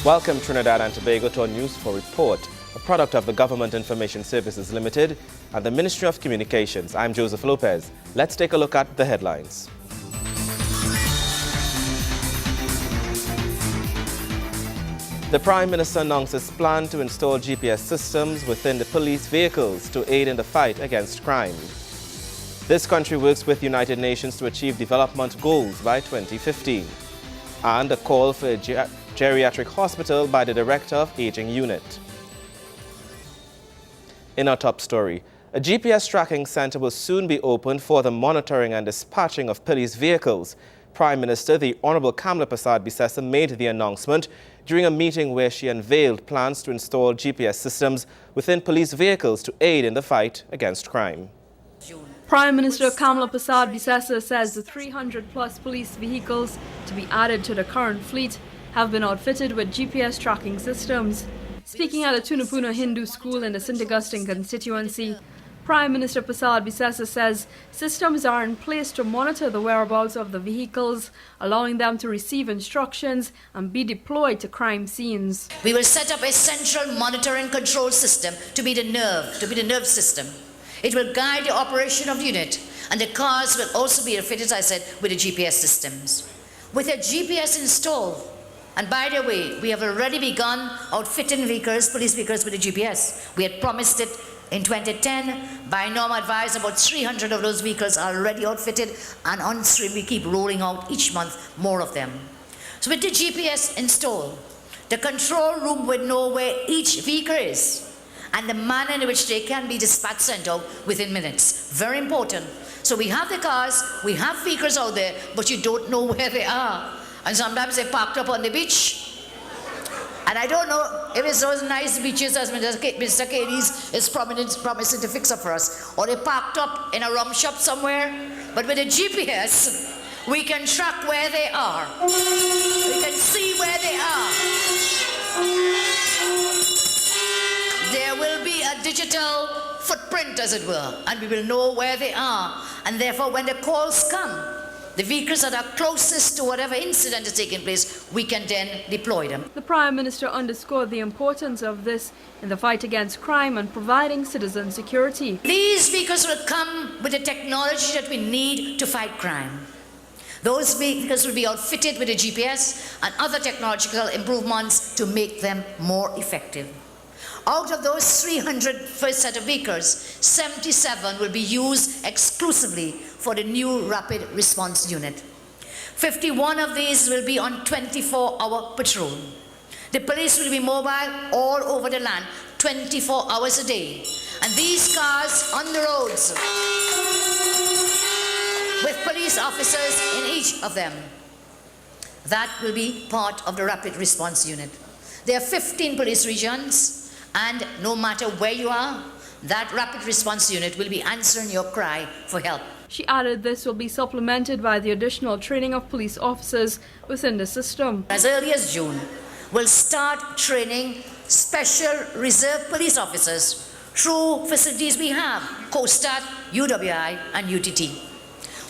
Welcome Trinidad and Tobago to our News 4 report, a product of the Government Information Services Limited and the Ministry of Communications. I'm Joseph Lopez. Let's take a look at the headlines. The Prime Minister announces plan to install GPS systems within the police vehicles to aid in the fight against crime. This country works with United Nations to achieve development goals by 2015. And a call for a geriatric hospital by the Director of Aging Unit. In our top story, a GPS tracking center will soon be opened for the monitoring and dispatching of police vehicles. Prime Minister, the Honorable Kamla Persad-Bissessar, made the announcement during a meeting where she unveiled plans to install GPS systems within police vehicles to aid in the fight against crime. Prime Minister Kamla Persad-Bissessar says the 300-plus police vehicles to be added to the current fleet have been outfitted with GPS tracking systems. Speaking at a Tunapuna Hindu school in the St. Augustine constituency, Prime Minister Persad-Bissessar says systems are in place to monitor the whereabouts of the vehicles, allowing them to receive instructions and be deployed to crime scenes. We will set up a central monitoring control system to be the nerve system. It will guide the operation of the unit, and the cars will also be fitted, as I said, with the GPS systems. With a GPS installed, and by the way, we have already begun outfitting vehicles, police vehicles with the GPS. We had promised it in 2010. By now, I'm advised about 300 of those vehicles are already outfitted, and on stream we keep rolling out each month more of them. So with the GPS installed, the control room will know where each vehicle is and the manner in which they can be dispatched sent out within minutes. Very important. So we have the cars, we have vehicles out there, but you don't know where they are. And sometimes they're parked up on the beach. And I don't know if it's those nice beaches as Mr. Cadiz is promising to fix up for us, or they're parked up in a rum shop somewhere. But with a GPS, we can track where they are. We can see where they are. There will be a digital footprint, as it were, and we will know where they are. And therefore, when the calls come, the vehicles that are closest to whatever incident is taking place, we can then deploy them. The Prime Minister underscored the importance of this in the fight against crime and providing citizen security. These vehicles will come with the technology that we need to fight crime. Those vehicles will be outfitted with a GPS and other technological improvements to make them more effective. Out of those 300 first set of vehicles, 77 will be used exclusively for the new Rapid Response Unit. 51 of these will be on 24-hour patrol. The police will be mobile all over the land, 24 hours a day. And these cars on the roads, with police officers in each of them, that will be part of the Rapid Response Unit. There are 15 police regions, and no matter where you are, that Rapid Response Unit will be answering your cry for help. She added this will be supplemented by the additional training of police officers within the system. As early as June, we'll start training special reserve police officers through facilities we have, COSTAT, UWI, and UTT.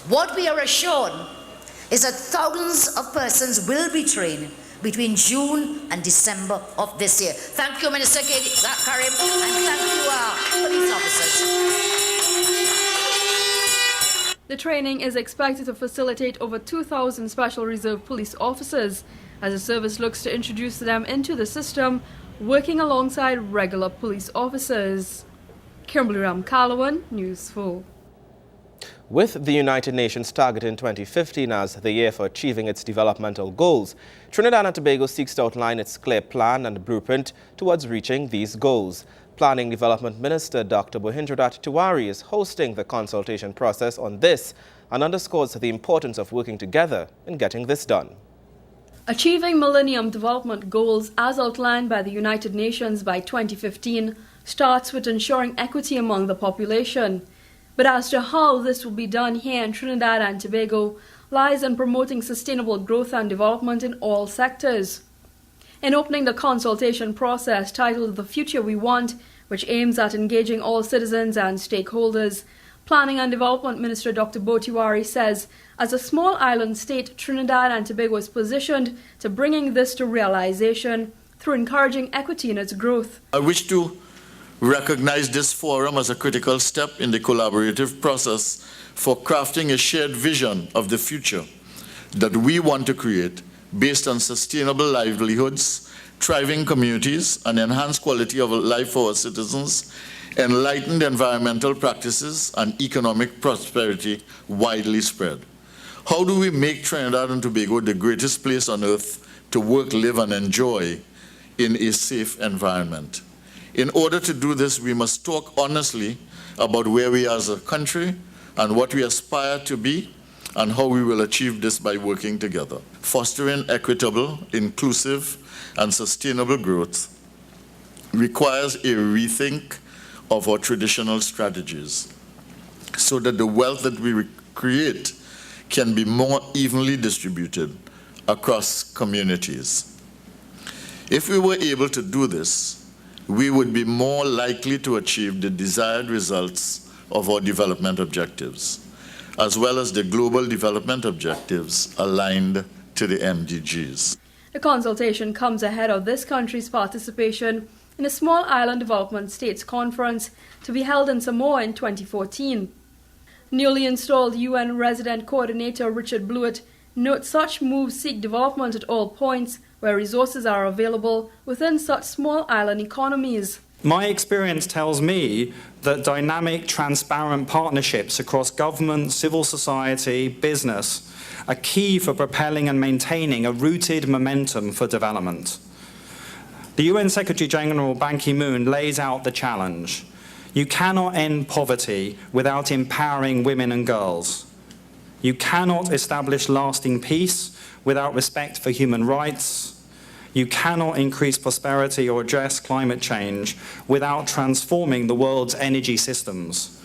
What we are assured is that thousands of persons will be trained between June and December of this year. Thank you, Minister Karim, and thank you, our police officers. The training is expected to facilitate over 2,000 Special Reserve Police officers as the service looks to introduce them into the system, working alongside regular police officers. Kimberly Ram-Calawan, News 4. With the United Nations targeting 2015 as the year for achieving its developmental goals, Trinidad and Tobago seeks to outline its clear plan and blueprint towards reaching these goals. Planning Development Minister Dr. Bohindradat Tiwari is hosting the consultation process on this and underscores the importance of working together in getting this done. Achieving Millennium Development Goals as outlined by the United Nations by 2015 starts with ensuring equity among the population. But as to how this will be done here in Trinidad and Tobago lies in promoting sustainable growth and development in all sectors. In opening the consultation process titled The Future We Want, which aims at engaging all citizens and stakeholders, Planning and Development Minister Dr. Bo Tiwari says, as a small island state, Trinidad and Tobago is positioned to bringing this to realization through encouraging equity in its growth. I wish to recognize this forum as a critical step in the collaborative process for crafting a shared vision of the future that we want to create based on sustainable livelihoods, thriving communities, and enhanced quality of life for our citizens, enlightened environmental practices, and economic prosperity widely spread. How do we make Trinidad and Tobago the greatest place on earth to work, live, and enjoy in a safe environment? In order to do this, we must talk honestly about where we are as a country and what we aspire to be, and how we will achieve this by working together. Fostering equitable, inclusive, and sustainable growth requires a rethink of our traditional strategies so that the wealth that we create can be more evenly distributed across communities. If we were able to do this, we would be more likely to achieve the desired results of our development objectives, as well as the global development objectives aligned to the MDGs. The consultation comes ahead of this country's participation in a Small Island Development States Conference to be held in Samoa in 2014. Newly installed UN Resident Coordinator Richard Blewett notes such moves seek development at all points where resources are available within such small island economies. My experience tells me that dynamic, transparent partnerships across government, civil society, business are key for propelling and maintaining a rooted momentum for development. The UN Secretary-General Ban Ki-moon lays out the challenge. You cannot end poverty without empowering women and girls. You cannot establish lasting peace without respect for human rights. You cannot increase prosperity or address climate change without transforming the world's energy systems.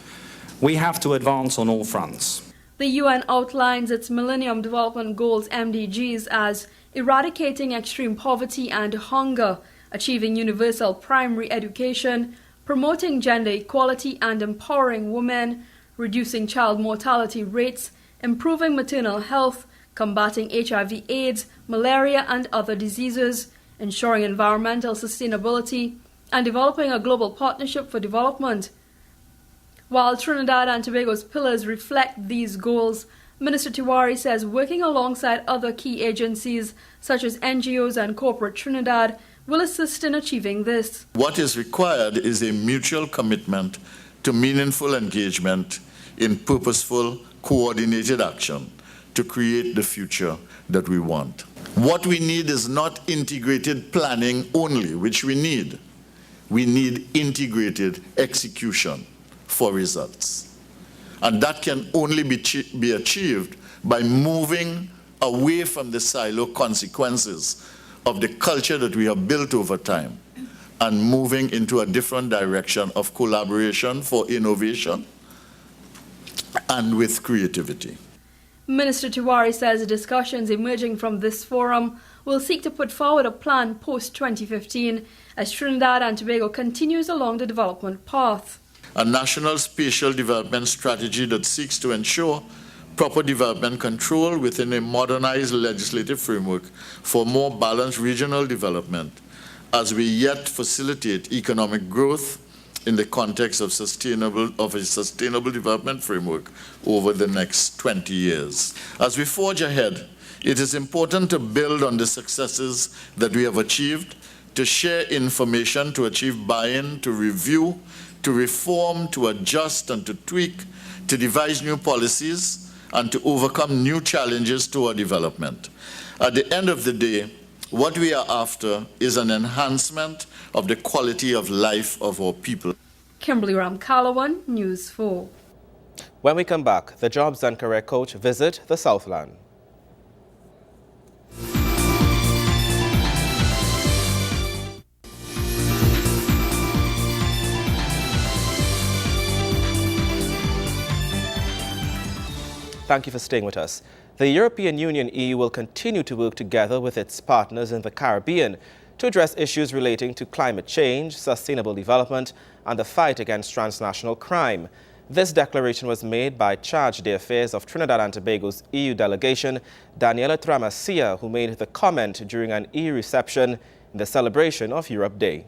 We have to advance on all fronts. The UN outlines its Millennium Development Goals MDGs as eradicating extreme poverty and hunger, achieving universal primary education, promoting gender equality and empowering women, reducing child mortality rates, improving maternal health, combating HIV/AIDS, malaria and other diseases, ensuring environmental sustainability, and developing a global partnership for development. While Trinidad and Tobago's pillars reflect these goals, Minister Tiwari says working alongside other key agencies such as NGOs and corporate Trinidad will assist in achieving this. What is required is a mutual commitment to meaningful engagement in purposeful, coordinated action to create the future that we want. What we need is not integrated planning only, which we need. We need integrated execution for results. And that can only be achieved by moving away from the silo consequences of the culture that we have built over time and moving into a different direction of collaboration for innovation and with creativity. Minister Tiwari says discussions emerging from this forum will seek to put forward a plan post-2015 as Trinidad and Tobago continues along the development path. A national spatial development strategy that seeks to ensure proper development control within a modernized legislative framework for more balanced regional development as we yet facilitate economic growth in the context of a sustainable development framework over the next 20 years. As we forge ahead, it is important to build on the successes that we have achieved, to share information, to achieve buy-in, to review, to reform, to adjust and to tweak, to devise new policies, and to overcome new challenges to our development. At the end of the day, what we are after is an enhancement of the quality of life of our people. Kimberly Ramkalawan, News 4. When we come back, the Jobs and Career Coach visit the Southland. Thank you for staying with us. The European Union (EU) will continue to work together with its partners in the Caribbean to address issues relating to climate change, sustainable development, and the fight against transnational crime. This declaration was made by Charge d'Affaires of Trinidad and Tobago's EU delegation, Daniela Tramasia, who made the comment during an EU reception in the celebration of Europe Day.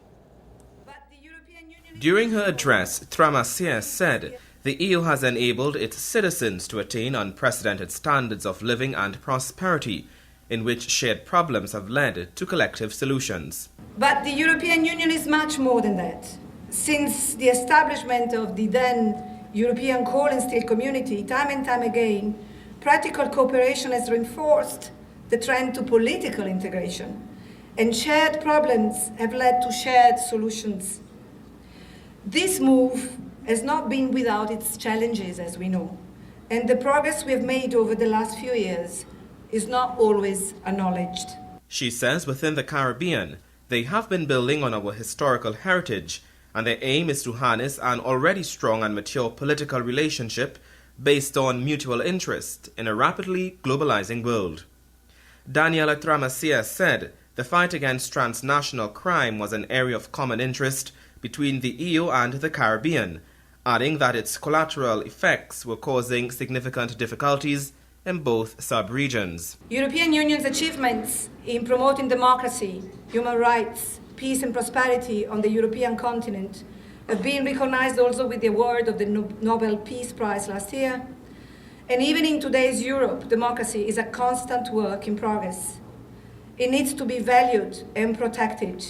During her address, Tramasia said the EU has enabled its citizens to attain unprecedented standards of living and prosperity, in which shared problems have led to collective solutions. But the European Union is much more than that. Since the establishment of the then European Coal and Steel Community, time and time again, practical cooperation has reinforced the trend to political integration, and shared problems have led to shared solutions. This move has not been without its challenges, as we know, and the progress we have made over the last few years is not always acknowledged. She says within the Caribbean, they have been building on our historical heritage, and their aim is to harness an already strong and mature political relationship based on mutual interest in a rapidly globalizing world. Daniela Tramasia said the fight against transnational crime was an area of common interest between the EU and the Caribbean, adding that its collateral effects were causing significant difficulties in both sub-regions. European Union's achievements in promoting democracy, human rights, peace and prosperity on the European continent have been recognized also with the award of the Nobel Peace Prize last year. And even in today's Europe, democracy is a constant work in progress. It needs to be valued and protected,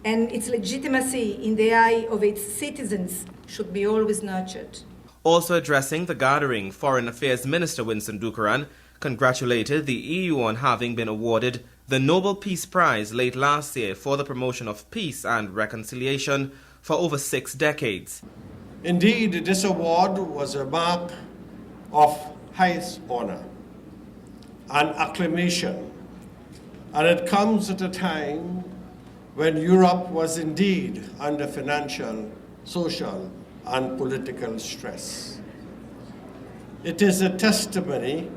and its legitimacy in the eye of its citizens should be always nurtured. Also addressing the gathering, Foreign Affairs Minister Winston Dukeran congratulated the EU on having been awarded the Nobel Peace Prize late last year for the promotion of peace and reconciliation for over 6 decades. Indeed, this award was a mark of highest honor and acclamation, and it comes at a time when Europe was indeed under financial, social, and political stress. It is a testimony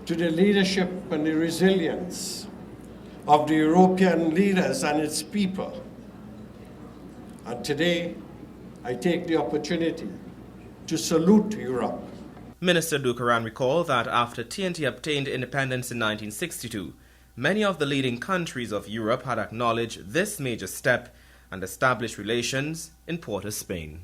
to the leadership and the resilience of the European leaders and its people. And today, I take the opportunity to salute Europe. Minister Dukeran recalled that after TNT obtained independence in 1962, many of the leading countries of Europe had acknowledged this major step and established relations in Port-of-Spain.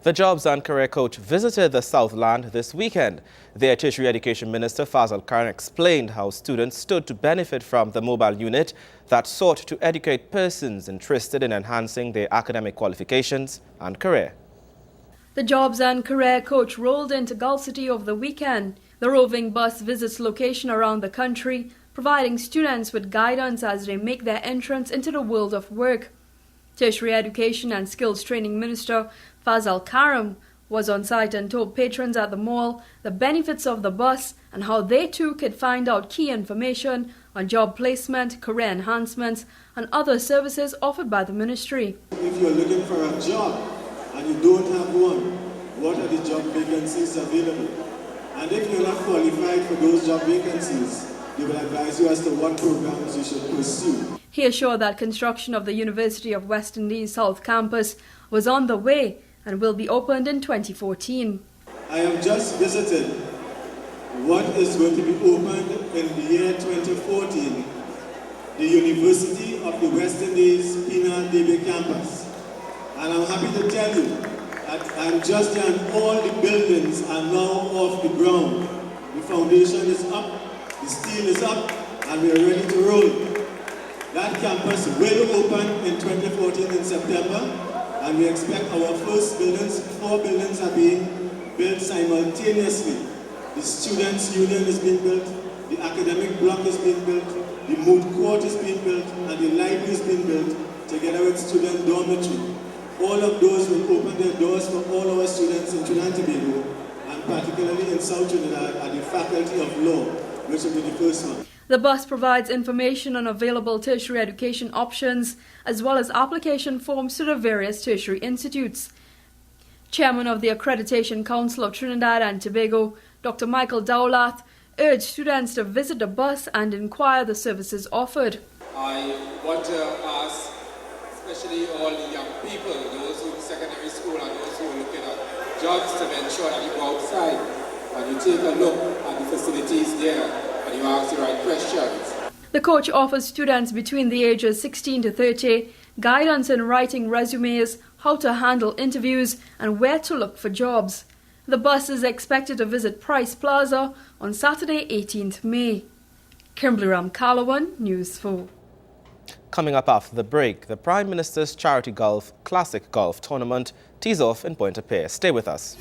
The Jobs and Career Coach visited the Southland this weekend. Their Tertiary Education Minister Fazal Khan explained how students stood to benefit from the mobile unit that sought to educate persons interested in enhancing their academic qualifications and career. The Jobs and Career Coach rolled into Gulf City over the weekend. The roving bus visits locations around the country, providing students with guidance as they make their entrance into the world of work. Tertiary Education and Skills Training Minister Fazal Karam was on site and told patrons at the mall the benefits of the bus and how they too could find out key information on job placement, career enhancements and other services offered by the ministry. If you're looking for a job and you don't have one, what are the job vacancies available? And if you're not qualified for those job vacancies, they will advise you as to what programs you should pursue. He assured that construction of the University of West Indies South Campus was on the way and will be opened in 2014. I have just visited what is going to be opened in the year 2014, the University of the West Indies Pina Debe Campus. And I'm happy to tell you that I'm just there and all the buildings are now off the ground. The foundation is up, the steel is up, and we are ready to roll. That campus will open in 2014 in September. And we expect our first buildings, 4 buildings are being built simultaneously. The Students' Union is being built, the academic block is being built, the moot court is being built, and the library is being built, together with student dormitory. All of those will open their doors for all our students in Trinidad and Tobago, and particularly in South Trinidad at the Faculty of Law, which will be the first one. The bus provides information on available tertiary education options as well as application forms to the various tertiary institutes. Chairman of the Accreditation Council of Trinidad and Tobago, Dr. Michael Dowlath, urged students to visit the bus and inquire the services offered. I want to ask especially all the young people, those who are in secondary school and those who are looking at jobs, to ensure that you go outside and you take a look at the facilities there and you ask the right questions. The coach offers students between the ages 16 to 30 guidance in writing resumes, how to handle interviews, and where to look for jobs. The bus is expected to visit Price Plaza on Saturday, 18th May. Kimberly Ramkalawan, News 4. Coming up after the break, the Prime Minister's Charity Golf Classic Golf Tournament tees off in Pointe-a-Pierre. Stay with us.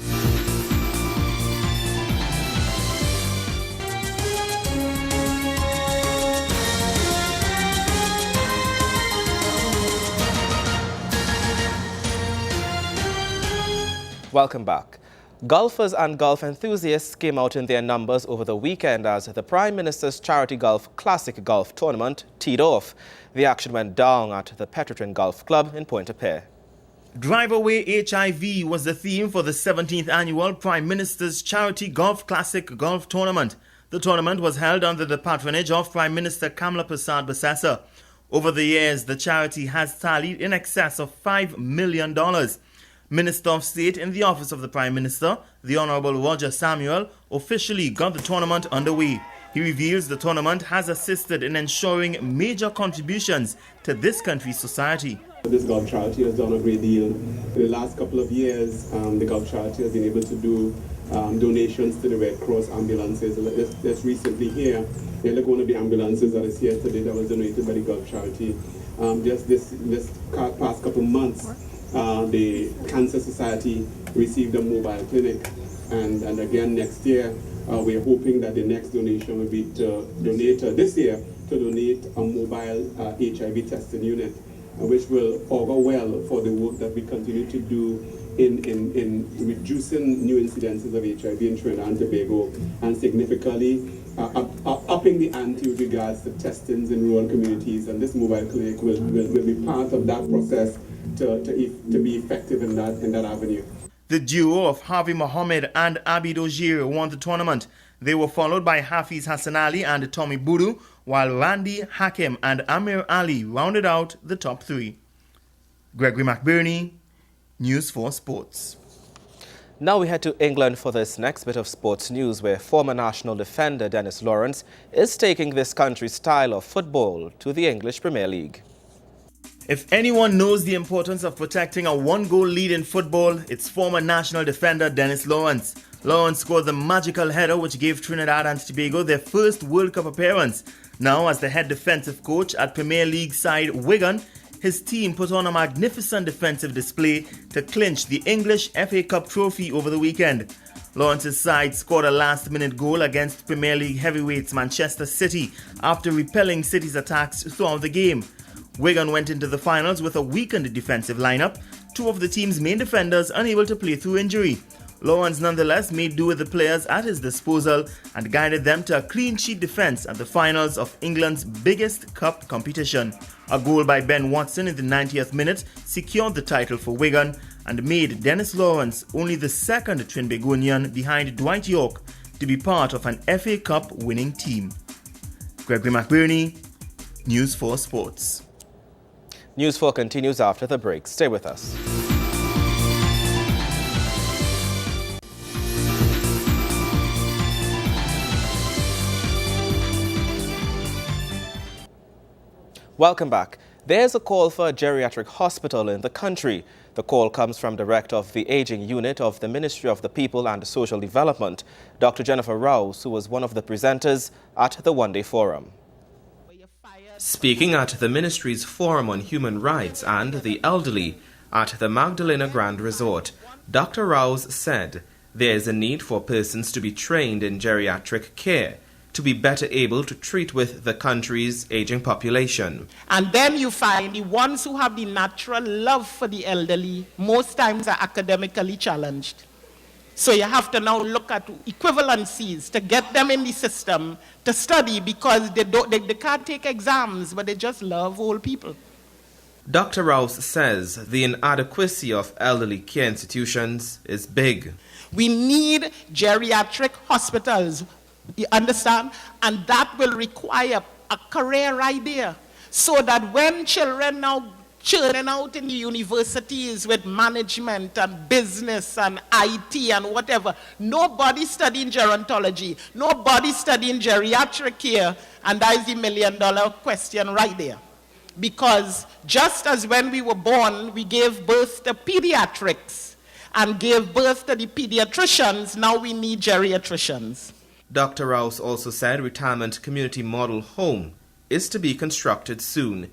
Welcome back. Golfers and golf enthusiasts came out in their numbers over the weekend as the Prime Minister's Charity Golf Classic Golf Tournament teed off. The action went down at the Petrotrin Golf Club in Pointe-a-Pierre. Drive Away HIV was the theme for the 17th annual Prime Minister's Charity Golf Classic Golf Tournament. The tournament was held under the patronage of Prime Minister Kamla Persad Bissessa. Over the years, the charity has tallied in excess of $5 million. Minister of State in the Office of the Prime Minister, the Honourable Roger Samuel, officially got the tournament underway. He reveals the tournament has assisted in ensuring major contributions to this country's society. This golf charity has done a great deal. In the last couple of years, the golf charity has been able to do donations to the Red Cross ambulances. Just recently here, the Laguna Bay ambulances that is here today that was donated by the golf charity. Just this past couple of months, the Cancer Society received a mobile clinic, and again next year we're hoping that the next donation will be to donate this year to donate a mobile HIV testing unit, which will augur well for the work that we continue to do in reducing new incidences of HIV in Trinidad and Tobago, and significantly upping the ante with regards to testings in rural communities. And this mobile clinic will be part of that process to be effective in that avenue. The duo of Harvey Mohammed and Abid Ojir won the tournament. They were followed by Hafiz Hassan Ali and Tommy Budu, while Randy Hakim and Amir Ali rounded out the top three. Gregory McBurney, News 4 Sports. Now we head to England for this next bit of sports news, where former national defender Dennis Lawrence is taking this country's style of football to the English Premier League. If anyone knows the importance of protecting a one-goal lead in football, it's former national defender Dennis Lawrence. Lawrence scored the magical header which gave Trinidad and Tobago their first World Cup appearance. Now, as the head defensive coach at Premier League side Wigan, his team put on a magnificent defensive display to clinch the English FA Cup trophy over the weekend. Lawrence's side scored a last-minute goal against Premier League heavyweights Manchester City after repelling City's attacks throughout the game. Wigan went into the finals with a weakened defensive lineup, two of the team's main defenders unable to play through injury. Lawrence nonetheless made do with the players at his disposal and guided them to a clean sheet defence at the finals of England's biggest cup competition. A goal by Ben Watson in the 90th minute secured the title for Wigan and made Dennis Lawrence only the second Trinbagonian behind Dwight Yorke to be part of an FA Cup winning team. Gregory McBurney, News 4 Sports. News 4 continues after the break. Stay with us. Welcome back. There's a call for a geriatric hospital in the country. The call comes from Director of the Aging Unit of the Ministry of the People and Social Development, Dr. Jennifer Rouse, who was one of the presenters at the one-day forum. Speaking at the Ministry's Forum on Human Rights and the Elderly at the Magdalena Grand Resort, Dr. Rouse said there is a need for persons to be trained in geriatric care to be better able to treat with the country's aging population. And then you find the ones who have the natural love for the elderly most times are academically challenged. So you have to now look at equivalencies to get them in the system to study, because they can't take exams, but they just love old people. Dr. Rouse says the inadequacy of elderly care institutions is big. We need geriatric hospitals, you understand? And that will require a career idea, so that when children now churning out in the universities with management and business and IT and whatever. Nobody studying gerontology, nobody studying geriatric care, and that is the million-dollar question right there. Because just as when we were born, we gave birth to pediatrics and gave birth to the pediatricians, now we need geriatricians. Dr. Rouse also said retirement community model home is to be constructed soon.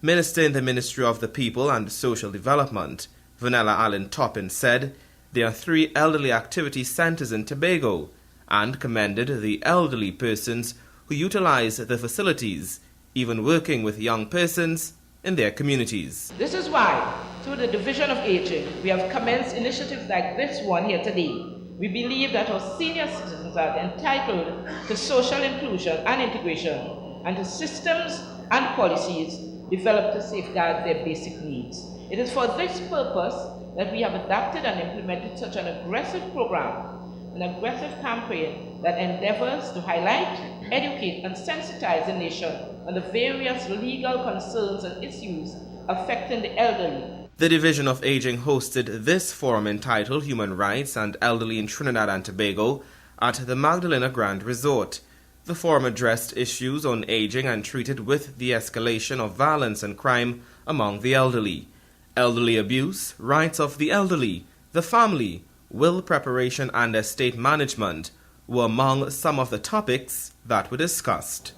Minister in the Ministry of the People and Social Development, Vanilla Allen Toppin, said there are 3 elderly activity centers in Tobago and commended the elderly persons who utilize the facilities, even working with young persons in their communities. This is why, through the Division of Aging, we have commenced initiatives like this one here today. We believe that our senior citizens are entitled to social inclusion and integration and to systems and policies developed to safeguard their basic needs. It is for this purpose that we have adopted and implemented such an aggressive program, an aggressive campaign that endeavors to highlight, educate, and sensitize the nation on the various legal concerns and issues affecting the elderly. The Division of Aging hosted this forum entitled Human Rights and Elderly in Trinidad and Tobago at the Magdalena Grand Resort. The forum addressed issues on aging and treated with the escalation of violence and crime among the elderly. Elderly abuse, rights of the elderly, the family, will preparation and estate management were among some of the topics that were discussed.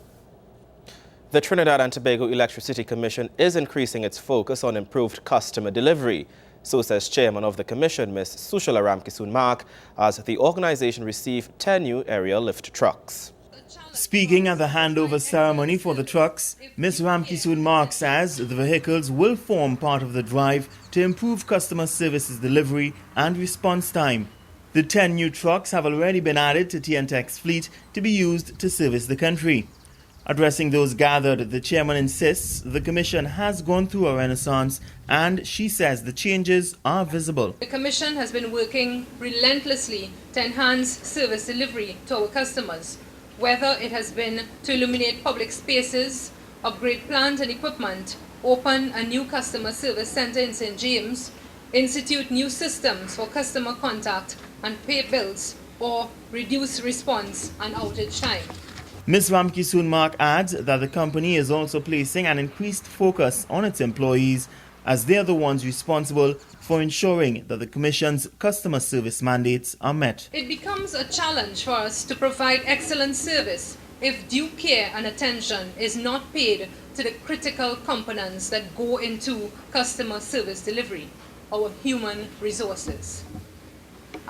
The Trinidad and Tobago Electricity Commission is increasing its focus on improved customer delivery. So says Chairman of the Commission, Ms. Sushala Ramkisoon Mark, as the organization received 10 new aerial lift trucks. Speaking at the handover ceremony for the trucks, Ms. Ramkisoon Mark says the vehicles will form part of the drive to improve customer services delivery and response time. The 10 new trucks have already been added to TNTEC's fleet to be used to service the country. Addressing those gathered, the chairman insists the Commission has gone through a renaissance, and she says the changes are visible. The Commission has been working relentlessly to enhance service delivery to our customers, whether it has been to illuminate public spaces, upgrade plant and equipment, open a new customer service center in St. James, institute new systems for customer contact and pay bills, or reduce response and outage time. Ms. Ramkisoon Mark adds that the company is also placing an increased focus on its employees, as they are the ones responsible for ensuring that the Commission's customer service mandates are met. It becomes a challenge for us to provide excellent service if due care and attention is not paid to the critical components that go into customer service delivery, our human resources.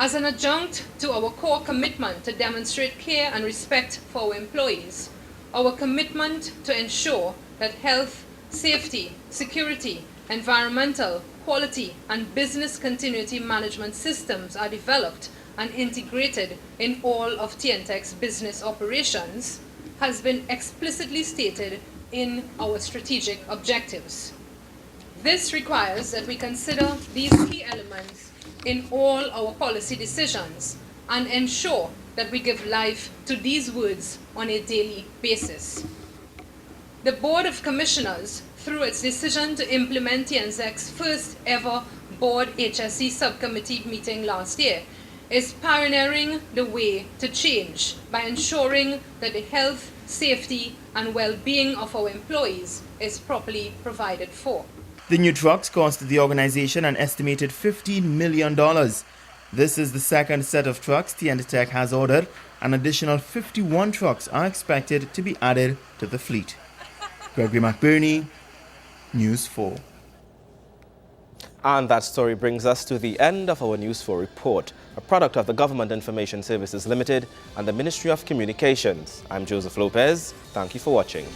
As an adjunct to our core commitment to demonstrate care and respect for our employees, our commitment to ensure that health, safety, security, environmental, quality, and business continuity management systems are developed and integrated in all of TNTEC's business operations has been explicitly stated in our strategic objectives. This requires that we consider these key elements in all our policy decisions and ensure that we give life to these words on a daily basis. The Board of Commissioners, through its decision to implement TNTEC's first ever Board HSE subcommittee meeting last year, is pioneering the way to change by ensuring that the health, safety, and well-being of our employees is properly provided for. The new trucks cost the organization an estimated $15 million. This is the second set of trucks TNTEC has ordered. An additional 51 trucks are expected to be added to the fleet. Gregory McBurney, News 4. And that story brings us to the end of our News 4 report, a product of the Government Information Services Limited and the Ministry of Communications. I'm Joseph Lopez. Thank you for watching.